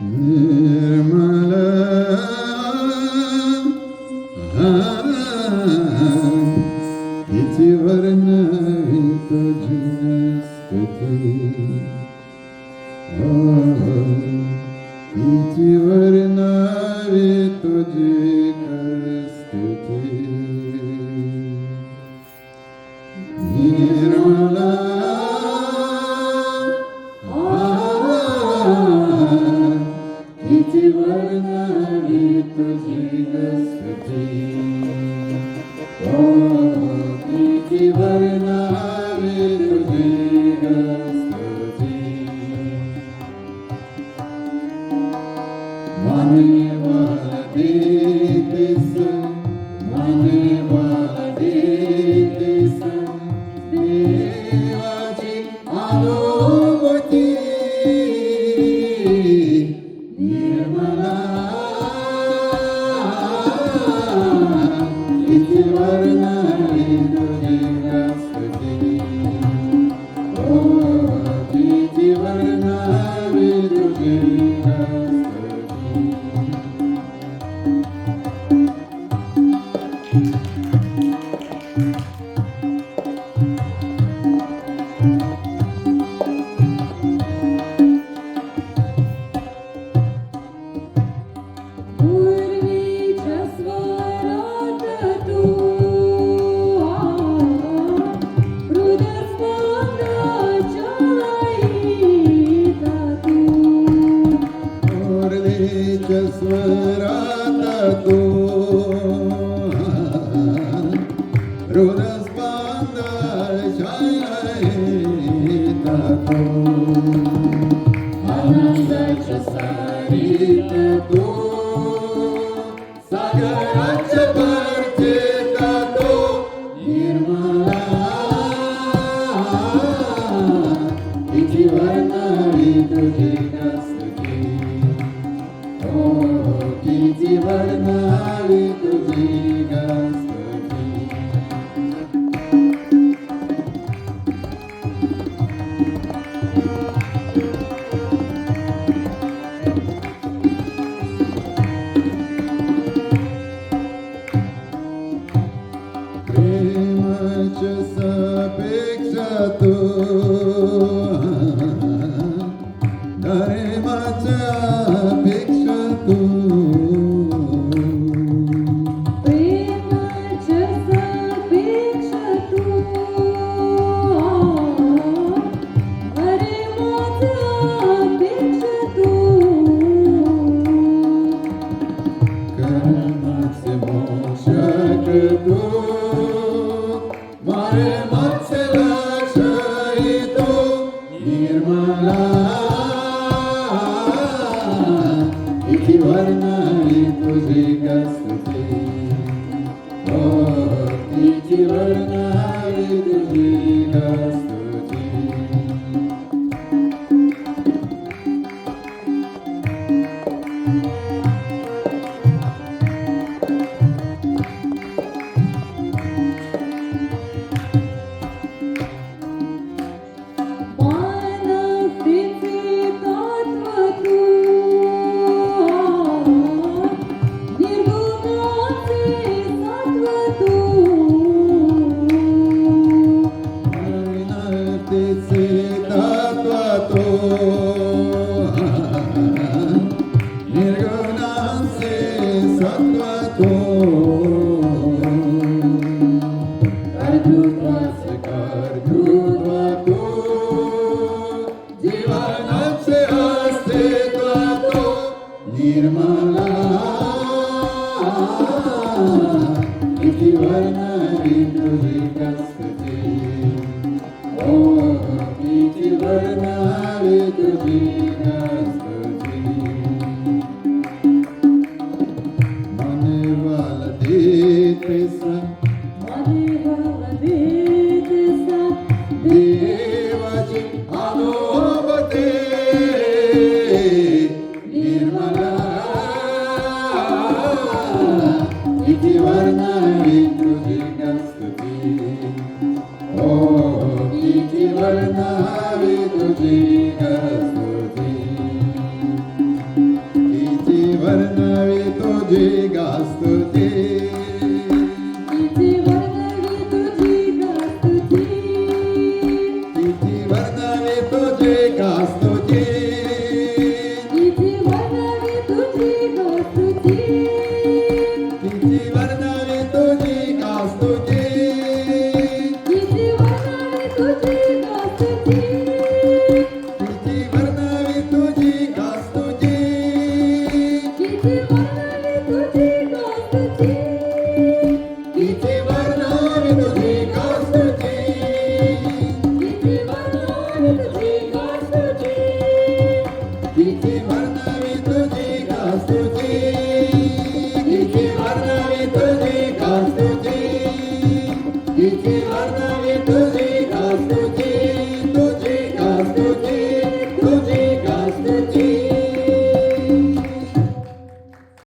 निर्मल किती वर्णवी तुझी स्तुती, किती वर्णवी तुझी स्तुती. निर्मल किती वर्णवी तुझी स्तुती, किती वर्णवी तुझी स्तुती. मानेवाला देतेस, मानेवाला देतेस देवाची अनुभूती. निर्मला किती वर्णवी तुझी स्तुती, किती वर्णवी तुझी स्वरात तू हृदस्पंदाच्या तू आनंदाच्या सारीत तू सागराच्या भरतेत तू. निर्मला किती वर्णवी तुझी स्तुती, किती वर्णवी तुझी स्तुती. प्रेमाच्या सापेक्षा तू प्रेमाच्या अपेक्षा तू, प्रेमाच्या सापेक्षा तू, प्रेमाच्या अपेक्षा तू. कर्माचे मोक्षक तू, मारे मागचे लक्षही तू. निर्मला किती वर्णवी तुझी स्तुती, किती वर्णवी तुझी स्तुती. मानवतेचे तत्व तू, निर्गुणाचे सत्व तू. मानवतेचे तत्व तू, निर्गुणाचे सत्व तू. कर्तृत्वाचे कर्तृत्व तू, जीवनाचे अस्तित्व तू. निर्मला किती वर्णवी तुझी स्तुती, किती वर्णवी तुझी स्तुती. मानेवाला देतेस, मानेवाला देतेस देवाची अनुभूती. निर्मला किती वर्णवी तुझी स्तुती, किती वर्णवी तुझी स्तुती. तुझी गा स्तुती किती वर्णवी तुझी गा स्तुती किती वर्णावे तुझी गा स्तुती किती वर्णवी तुझी गा स्तुती किती वर्णावे तुझी गा स्तुती किती वर्णवी तुझी गा स्तुती किती वर्णावे तुझी गा स्तुती किती वर्णवी तुझी गा स्तुती किती वर्णावे तुझी गा स्तुती किती वर्णवी तुझी गा स्तुती किती वर्णावे तुझी गा स्तुती किती वर्णावे तुझी गा स्तुती किती वर्णावे तुझी गा स्तुती तुझी गा स्तुती तुझी